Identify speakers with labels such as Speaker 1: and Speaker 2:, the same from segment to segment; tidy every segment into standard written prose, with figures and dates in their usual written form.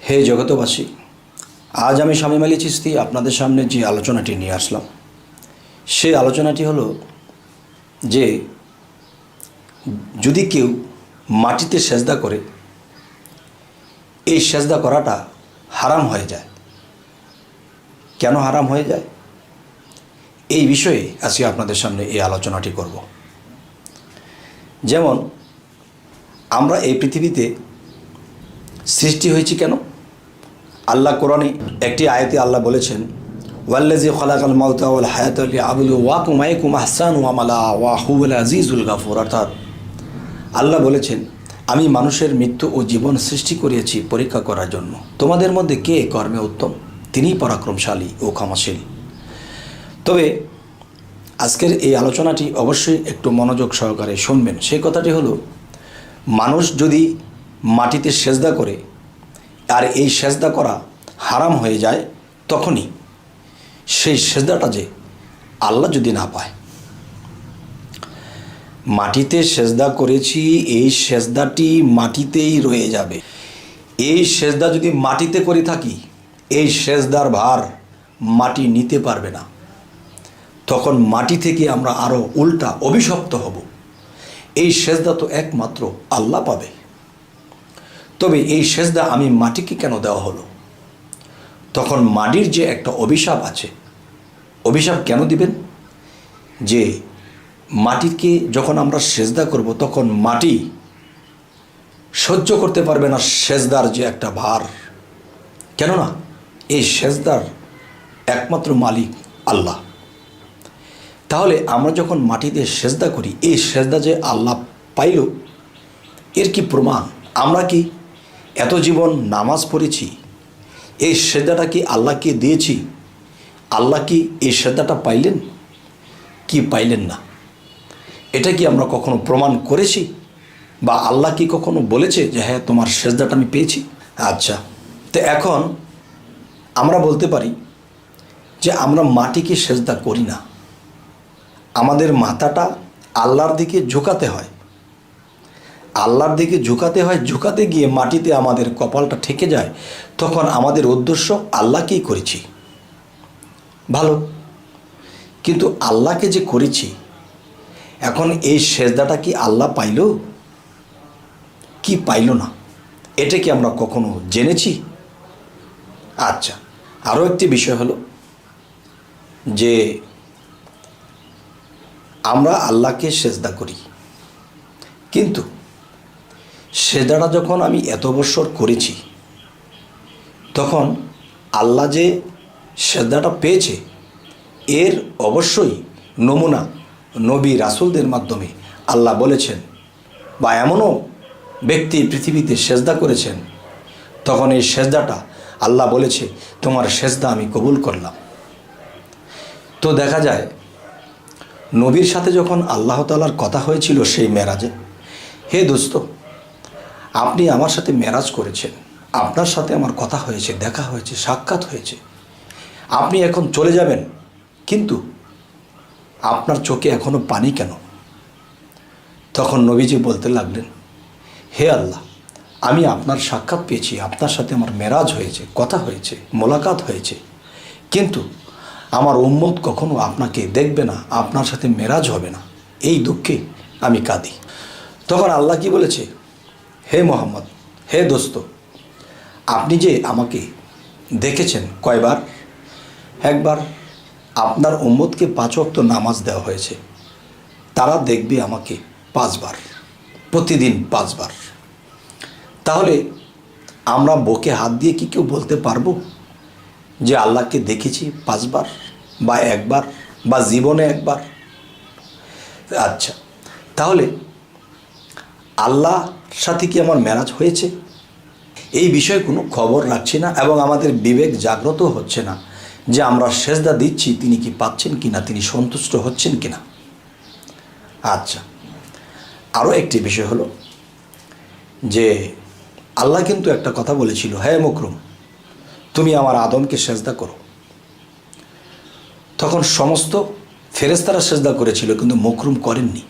Speaker 1: হে জগতবাসী, আজ আমি শামীম আলী চিশতি আপনাদের সামনে যে আলোচনাটি নিয়ে আসলাম সেই আলোচনাটি হলো যে যদি কেউ মাটিতে সেজদা করে এই সেজদা করাটা হারাম হয়ে যায়। কেন হারাম হয়ে যায় এই বিষয়ে আজকে আপনাদের সামনে এই আলোচনাটি করব। যেমন আমরা এই পৃথিবীতে সৃষ্টি হয়েছি কেন? আল্লাহ কোরআনে একটি আয়াতে আল্লাহ বলেছেন, ওয়াল্লাযী খালাকাল মাউতা ওয়াল হায়াতা লিয়াবলুওয়াকুম আইয়ুকুম আহসানু আমালা ওয়া হুয়াল আজিজুল গাফুর। অর্থাৎ আল্লাহ বলেছেন, আমি মানুষের মৃত্যু ও জীবন সৃষ্টি করিয়েছি পরীক্ষা করার জন্য। তোমাদের মধ্যে কে কর্মে উত্তম, তিনিই পরাক্রমশালী ও ক্ষমাশীল। তবে আজকের এই আলোচনাটি অবশ্যই একটু মনোযোগ সহকারে শুনবেন। সেই কথাটি হলো, মানুষ যদি মাটিতে সেজদা করে আর এই সেজদা করা হারাম হয়ে যায়, তখনই সেই সেজদাটা যে আল্লাহ যদি না পায়। মাটিতে সেজদা করেছি, এই সেজদাটি মাটিতেই রয়ে যাবে। এই সেজদা যদি মাটিতে করে থাকি, এই সেজদার ভার মাটি নিতে পারবে না। তখন মাটি থেকে আমরা আরও উল্টা অভিশপ্ত হব। এই সেজদা তো একমাত্র আল্লাহ পাবে। তবে এই সেজদা আমি মাটিকে কেন দেওয়া হলো? তখন মাটির যে একটা অভিশাপ আছে, অভিশাপ কেন দিবেন? যে মাটিকে যখন আমরা সেজদা করব, তখন মাটি সহ্য করতে পারবে না সেজদার যে একটা ভার। কেননা এই সেজদার একমাত্র মালিক আল্লাহ। তাহলে আমরা যখন মাটিতে সেজদা করি, এই সেজদা যে আল্লাহ পাইল, এর কি প্রমাণ? আমরা কি এত জীবন নামাজ পড়েছি, এই সেজদাটা কি আল্লাহকে দিয়েছি? আল্লাহ কি এই সেজদাটা পাইলেন কি পাইলেন না? এটা কি আমরা কখনো প্রমাণ করেছি? বা আল্লাহ কি কখনো বলেছে যে হ্যাঁ, তোমার সেজদাটা আমি পেয়েছি? আচ্ছা, তো এখন আমরা বলতে পারি যে আমরা মাটিকে সেজদা করি না। আমাদের মাথাটা আল্লাহর দিকে ঝুঁকাতে হয়। আল্লাহর দিকে ঝুঁকাতে হয়, ঝুঁকাতে গিয়ে মাটিতে আমাদের কপালটা ঠেকে যায়। তখন আমাদের উদ্দেশ্য আল্লাহকেই করেছি, ভালো। কিন্তু আল্লাহকে যে করেছি, এখন এই সেজদাটা কি আল্লাহ পাইল কি পাইল না, এটা কি আমরা কখনো জেনেছি? আচ্ছা, আরও একটি বিষয় হলো যে আমরা আল্লাহকে সেজদা করি, কিন্তু সেজদাটা যখন আমি এত বছর করেছি, তখন আল্লাহ যে সেজদাটা পেয়েছে এর অবশ্যই নমুনা নবী রাসূলদের মাধ্যমে আল্লাহ বলেছেন, বা এমনও ব্যক্তি পৃথিবীতে সেজদা করেছেন, তখন এই সেজদাটা আল্লাহ বলেছে, তোমার সেজদা আমি কবুল করলাম। তো দেখা যায় নবীর সাথে যখন আল্লাহ তাআলার কথা হয়েছিল সেই মেরাজে, হে দোস্ত, আপনি আমার সাথে মেরাজ করেছেন, আপনার সাথে আমার কথা হয়েছে, দেখা হয়েছে, সাক্ষাৎ হয়েছে, আপনি এখন চলে যাবেন, কিন্তু আপনার চোখে এখনো পানি কেন? তখন নবীজি বলতে লাগলেন, হে আল্লাহ, আমি আপনার সাক্ষাৎ পেয়েছি, আপনার সাথে আমার মেরাজ হয়েছে, কথা হয়েছে, মোলাকাত হয়েছে, কিন্তু আমার উম্মত কখনো আপনাকে দেখবে না, আপনার সাথে মেরাজ হবে না, এই দুঃখে আমি কাঁদি। তখন আল্লাহ কি বলেছে, হে মোহাম্মদ, হে দোস্ত, আপনি যে আমাকে দেখেছেন কয়বার? একবার। আপনার উম্মতকে 5 ওয়াক্ত নামাজ দেওয়া হয়েছে, তারা দেখবে আমাকে 5 বার, প্রতিদিন 5 বার। তাহলে আমরা বুকে হাত দিয়ে কি কেউ বলতে পারবো যে আল্লাহকে দেখেছি 5 বার বা 1 বার বা জীবনে 1 বার? আচ্ছা, তাহলে আল্লাহর সাথে কি আমার মেরাজ হয়েছে? এই বিষয়ে কোনো খবর রাখছি না, এবং আমাদের বিবেক জাগ্রত হচ্ছে না যে আমরা সেজদা দিচ্ছি, তিনি কি পাচ্ছেন কিনা, তিনি সন্তুষ্ট হচ্ছেন কিনা। আচ্ছা, আরও একটি বিষয় হলো যে আল্লাহ কিন্তু একটা কথা বলেছিল, হে মুকরম, তুমি আমার আদমকে সেজদা করো। তখন সমস্ত ফেরেশতারা সেজদা করেছিল, কিন্তু মুকরম করেননি।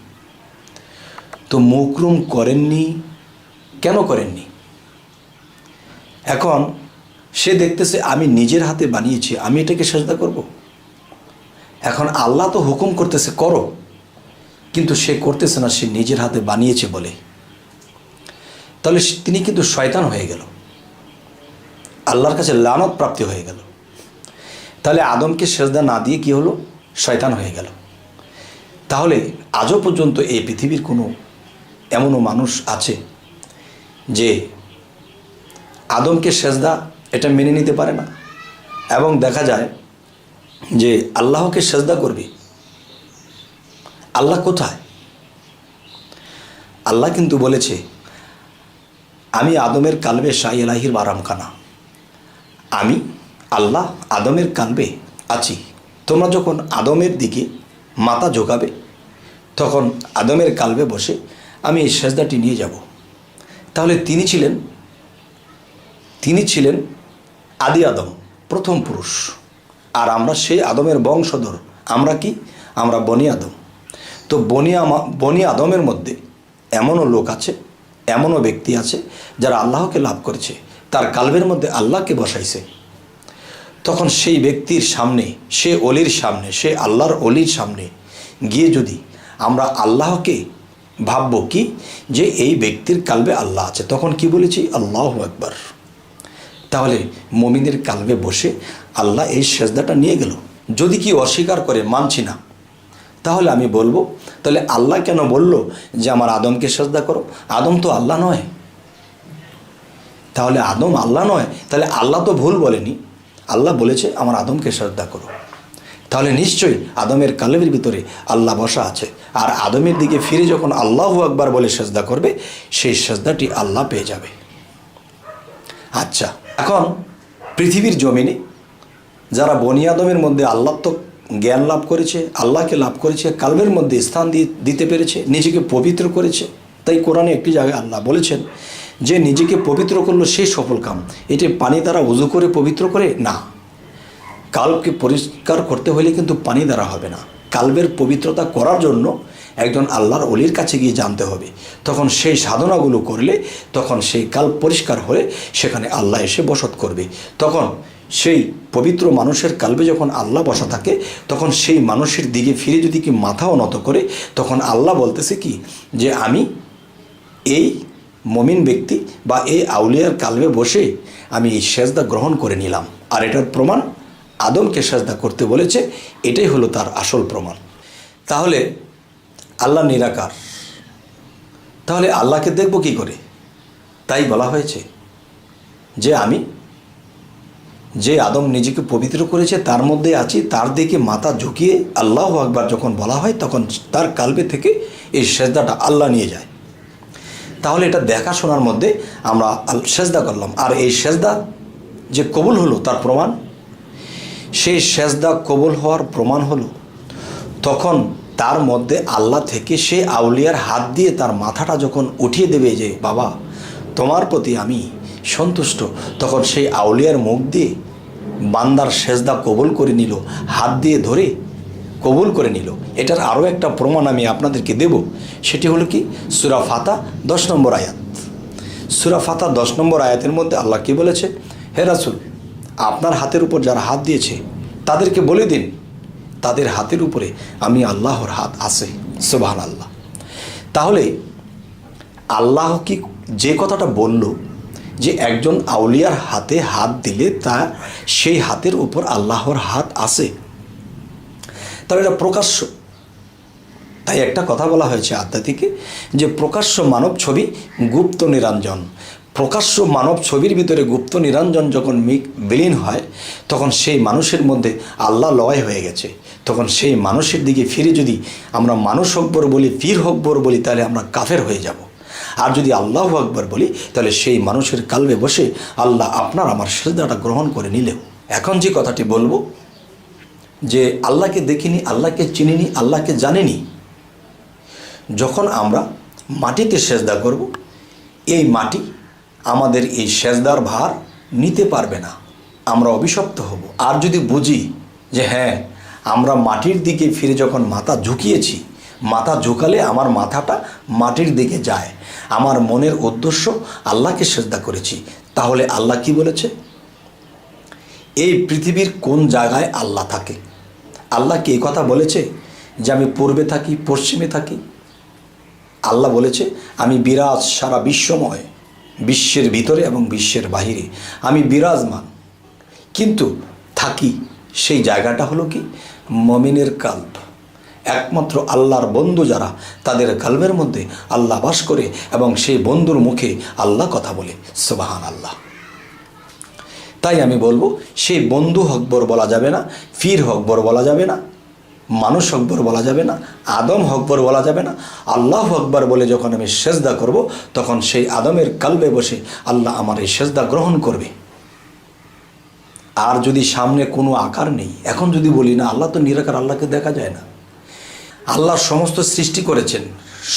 Speaker 1: তো মুকরম করেননি, কেন করেননি? এখন সে দেখতেছে আমি নিজের হাতে বানিয়েছি, আমি এটাকে সেজদা করব। এখন আল্লাহ তো হুকুম করতেছে করো, কিন্তু সে করতেছে না, সে নিজের হাতে বানিয়েছে বলে। তাহলে তিনি কিন্তু শয়তান হয়ে গেল, আল্লাহর কাছে লানত প্রাপ্তি হয়ে গেল। তাহলে আদমকে সেজদা না দিয়ে কি হলো? শয়তান হয়ে গেল। তাহলে আজও পর্যন্ত এই পৃথিবীর কোনো এমনও মানুষ আছে যে আদমকে সেজদা এটা মেনে নিতে পারে না, এবং দেখা যায় যে আল্লাহকে সেজদা করবে। আল্লাহ কোথায়? আল্লাহ কিন্তু বলেছে আমি আদমের কালবে শাহ এলাহির বারামখানা, আমি আল্লাহ আদমের কালবে আছি। তোমরা যখন আদমের দিকে মাথা ঝোঁকাবে তখন আদমের কালবে বসে আমি এই সেজদাটি নিয়ে যাব। তাহলে তিনি ছিলেন আদি আদম, প্রথম পুরুষ, আর আমরা সেই আদমের বংশধর। আমরা কি? আমরা বনি আদম। তো বনি আদমের মধ্যে এমনও লোক আছে, এমনও ব্যক্তি আছে যারা আল্লাহকে লাভ করেছে, তার কালবের মধ্যে আল্লাহকে বসাইছে। তখন সেই ব্যক্তির সামনে, সে অলির সামনে, সে আল্লাহর অলির সামনে গিয়ে যদি আমরা আল্লাহকে ভাবব কি যে এই ব্যক্তির কালবে আল্লাহ আছে, তখন কি বলেছি? আল্লাহু আকবার। তাহলে মুমিনের কালবে বসে আল্লাহ এই সেজদাটা নিয়ে গেল। যদি কি অস্বীকার করে মানছি না, তাহলে আমি বলবো তাহলে আল্লাহ কেন বলল যে আমার আদমকে সেজদা করো? আদম তো আল্লাহ নয়। তাহলে আদম আল্লাহ নয়, তাহলে আল্লাহ তো ভুল বলেনি, আল্লাহ বলেছে আমার আদমকে সেজদা করো। তাহলে নিশ্চয়ই আদমের কালবের ভিতরে আল্লাহ বসা আছে, আর আদমের দিকে ফিরে যখন আল্লাহু আকবার বলে সেজদা করবে, সেই সেজদাটি আল্লাহ পেয়ে যাবে। আচ্ছা, এখন পৃথিবীর জমিনে যারা বনি আদমের মধ্যে আল্লাহ তো জ্ঞান লাভ করেছে, আল্লাহকে লাভ করেছে, কালবের মধ্যে স্থান দিতে পেরেছে, নিজেকে পবিত্র করেছে, তাই কোরআনে একটি জায়গায় আল্লাহ বলেছেন যে নিজেকে পবিত্র করলো সেই সফল কাম। এটি পানি দ্বারা উযু করে পবিত্র করে না, কালকে পরিষ্কার করতে হলে কিন্তু পানি দ্বারা হবে না। কালবের পবিত্রতা করার জন্য একজন আল্লাহর অলির কাছে গিয়ে জানতে হবে। তখন সেই সাধনাগুলো করলে তখন সেই কাল পরিষ্কার হলে সেখানে আল্লাহ এসে বসত করবে। তখন সেই পবিত্র মানুষের কালবে যখন আল্লাহ বসা থাকে, তখন সেই মানুষের দিকে ফিরে যদি কি মাথাও নত করে, তখন আল্লাহ বলতেছে কি যে আমি এই মমিন ব্যক্তি বা এই আউলিয়ার কালবে বসে আমি এই সেজদা গ্রহণ করে নিলাম। আর এটার প্রমাণ আদমকে সেজদা করতে বলেছে, এটাই হলো তার আসল প্রমাণ। তাহলে আল্লাহ নিরাকার, তাহলে আল্লাহকে দেখব কি করে? তাই বলা হয়েছে যে আমি যে আদম নিজেকে পবিত্র করেছে তার মধ্যে আছি, তার দিকে মাথা ঝুঁকিয়ে আল্লাহু আকবার যখন বলা হয় তখন তার কালবে থেকে এই সেজদাটা আল্লাহ নিয়ে যায়। তাহলে এটা দেখাশোনার মধ্যে আমরা সেজদা করলাম, আর এই সেজদা যে কবুল হলো তার প্রমাণ, সেই সেজদা কবুল হওয়ার প্রমাণ হলো তখন তার মধ্যে আল্লাহ থেকে সে আউলিয়ার হাত দিয়ে তার মাথাটা যখন উঠিয়ে দেবে যে বাবা তোমার প্রতি আমি সন্তুষ্ট, তখন সেই আউলিয়ার মুখ দিয়ে বান্দার সেজদা কবুল করে নিল, হাত দিয়ে ধরে কবুল করে নিল। এটার আরও একটা প্রমাণ আমি আপনাদেরকে দেব, সেটি হলো কি সূরা ফাতা 10 নম্বর আয়াত। সূরা ফাতা 10 নম্বর আয়াতের মধ্যে আল্লাহ কি বলেছে? হে রাসূল, আপনার হাতের উপর যারা হাত দিয়েছে তাদেরকে বলে দিন তাদের হাতের উপরে আমি আল্লাহর হাত আছে। সুবহানাল্লাহ। তাহলে আল্লাহ কি যে কথাটা বলল যে একজন আউলিয়ার হাতে হাত দিলে তা সেই হাতের উপর আল্লাহর হাত আছে, তাহলে এটা প্রকাশ্য। তাই একটা কথা বলা হয়েছে আধ্যাত্মিকে যে প্রকাশ্য মানব ছবি গুপ্ত নিরঞ্জন। প্রকাশ্য মানব ছবির ভিতরে গুপ্ত নিরঞ্জন যখন বিলীন হয় তখন সেই মানুষের মধ্যে আল্লাহ লয় হয়ে গেছে। তখন সেই মানুষের দিকে ফিরে যদি আমরা মানুষ আকবর বলি, পীর আকবর বলি, তাহলে আমরা কাফের হয়ে যাব। আর যদি আল্লাহু আকবর বলি তাহলে সেই মানুষের কালবে বসে আল্লাহ আপনার আমার সেজদাটা গ্রহণ করে নিলেও। এখন যে কথাটি বলবো যে আল্লাহকে দেখিনি, আল্লাহকে চিনিনি, আল্লাহকে জানিনি, যখন আমরা মাটিতে সেজদা করব, এই মাটি আমাদের এই সেজদার ভার নিতে পারবে না, আমরা অভিশপ্ত হব। আর যদি বুঝি যে হ্যাঁ আমরা মাটির দিকে ফিরে যখন মাথা ঝুঁকিয়েছি, মাথা ঝুঁকালে আমার মাথাটা মাটির দিকে যায়, আমার মনের উদ্দেশ্য আল্লাহকে সেজদা করেছি, তাহলে আল্লাহ কি বলেছে? এই পৃথিবীর কোন জায়গায় আল্লাহ থাকে? আল্লাহ কি এই কথা বলেছে যে আমি পূর্বে থাকি, পশ্চিমে থাকি? আল্লাহ বলেছে আমি বিরাজ সারা বিশ্বময়, বিশ্বের ভিতরে এবং বিশ্বের বাহিরে আমি বিরাজমান। কিন্তু থাকি সেই জায়গাটা হলো কি? মমিনের কাল্ব। একমাত্র আল্লাহর বন্ধু যারা, তাদের কাল্বের মধ্যে আল্লাহ বাস করে এবং সেই বন্ধুর মুখে আল্লাহ কথা বলে। সুবহান আল্লাহ। তাই আমি বলবো, সেই বন্ধু হকবর বলা যাবে না, ফির হকবর বলা যাবে না, মানুষ হকবর বলা যাবে না, আদম হকবর বলা যাবে না। আল্লাহ আকবার বলে যখন আমি সেজদা করব, তখন সেই আদমের কালবে বসে আল্লাহ আমার এই সেজদা গ্রহণ করবে। আর যদি সামনে কোনো আকার নেই, এখন যদি বলি না আল্লাহ তো নিরাকার, আল্লাহকে দেখা যায় না। আল্লাহ সমস্ত সৃষ্টি করেছেন,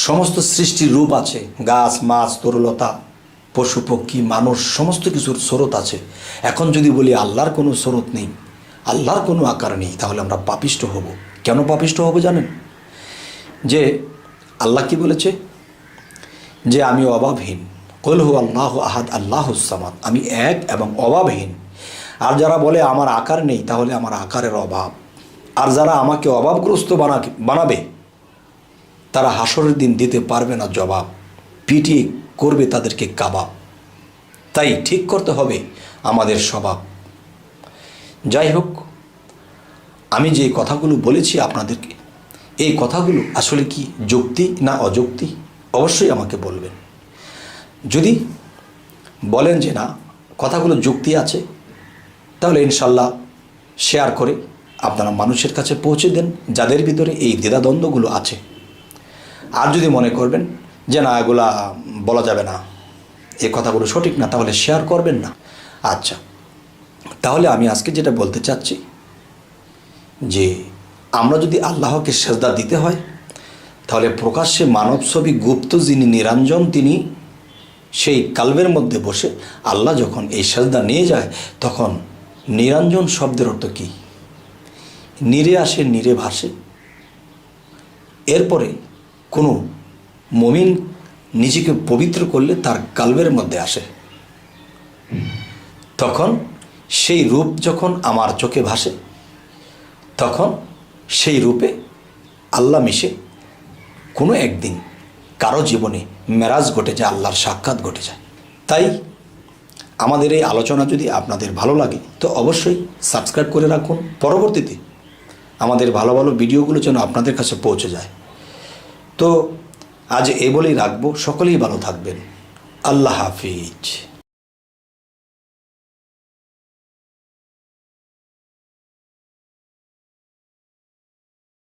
Speaker 1: সমস্ত সৃষ্টির রূপ আছে, গাছ, মাছ, তরুলতা, পশু পক্ষী, মানুষ, সমস্ত কিছুর স্রোত আছে। এখন যদি বলি আল্লাহর কোনো স্রোত নেই, আল্লাহর কোনো আকার নেই, তাহলে আমরা পাপিষ্ট হব। কেন পাপিষ্ট হব জানেন? যে আল্লাহ কি বলেছে? যে আমি অভাবহীন। কুল হু আল্লাহু আহাদ আল্লাহুস সামাদ, আমি এক এবং অভাবহীন। আর যারা বলে আমার আকার নেই, তাহলে আমার আকারের অভাব। আর যারা আমাকে অভাবগ্রস্ত বানাবে, তারা হাসরের দিন দিতে পারবে না জবাব, পিটিয়ে করবে তাদেরকে কাবাব। তাই ঠিক করতে হবে আমাদের স্বভাব। যাই হোক, আমি যে কথাগুলো বলেছি আপনাদেরকে, এই কথাগুলো আসলে কি যুক্তি না অযুক্তি অবশ্যই আমাকে বলবেন। যদি বলেন যে না, কথাগুলো যুক্তি আছে, তাহলে ইনশাল্লাহ শেয়ার করে আপনারা মানুষের কাছে পৌঁছে দেন যাদের ভিতরে এই দ্বিধাদ্বন্দ্বগুলো আছে। আর যদি মনে করবেন যে না, এগুলা বলা যাবে না, এই কথাগুলো সঠিক না, তাহলে শেয়ার করবেন না। আচ্ছা, তাহলে আমি আজকে যেটা বলতে চাচ্ছি, যে আমরা যদি আল্লাহকে সেজদা দিতে হয়, তাহলে প্রকাশ্যে মানব ছবি গুপ্ত যিনি নিরঞ্জন, তিনি সেই কালবের মধ্যে বসে আল্লাহ যখন এই সেজদা নিয়ে যায়, তখন নিরঞ্জন শব্দের অর্থ কী? নীরে আসে, নীরে ভাসে। এরপরে কোনো মুমিন নিজেকে পবিত্র করলে তার কালবের মধ্যে আসে, তখন সেই রূপ যখন আমার চোখে ভাসে, তখন সেই রূপে আল্লাহ মিশে কোনো একদিন কারো জীবনে মেরাজ ঘটে যায়, আল্লাহর সাক্ষাৎ ঘটে যায়। তাই আমাদের এই আলোচনা যদি আপনাদের ভালো লাগে, তো অবশ্যই সাবস্ক্রাইব করে রাখুন। পরবর্তীতে আমাদের ভালো ভালো ভিডিওগুলো যেন আপনাদের কাছে পৌঁছে যায়। তো আজ এই বলেই রাখবো। সকলেই ভালো থাকবেন। আল্লাহ হাফিজ।